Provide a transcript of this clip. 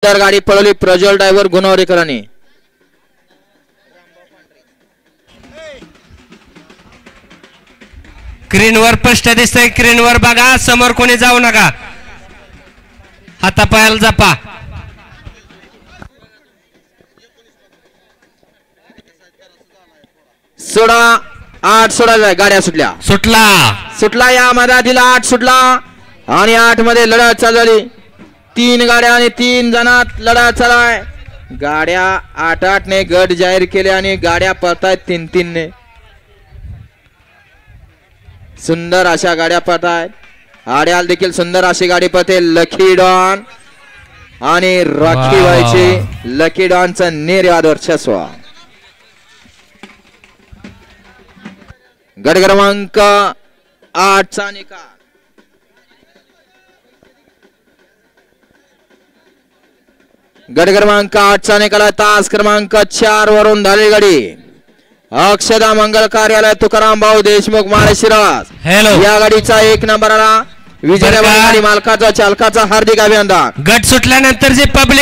गाडी पळवली प्रज्वल ड्रायव्हर गुणवरेकरांनी. स्क्रीनवर स्पष्ट दिसतंय. स्क्रीनवर बघा, समोर कोणी जाऊ नका, हातापायाला जपा. सोडा 8 सोडा गाड्या सुटला या मधातील 8 सुटला आणि 8 मध्ये लढत चालू झाली. 3 गाड्या आणि 3 जणात लढत चालू आहे. गाड्या 8-8 ने गट जाहीर केले आणि गाड्या पळतायत 3-3 ने. सुंदर अशा गाड्या पळतायत. आड्याल देखील सुंदर अशी गाडी पळते. लकी डॉन आणि रॉकी व्हायची. लकी डॉनचा निर्याद वर्चस्व. गट क्रमांक 8 चा निकाल. गट क्रमांक 8 चा निकाल. तास क्रमांक 4 वरून झाली गाडी. अक्षदा मंगल कार्यालय तुकाराम भाऊ देशमुख माळशिरस या गाडीचा 1 नंबर आला. विजय गाडी मालकाचा चालकाचा हार्दिक अभिनंदन. गट सुटल्यानंतर जे पब्लिक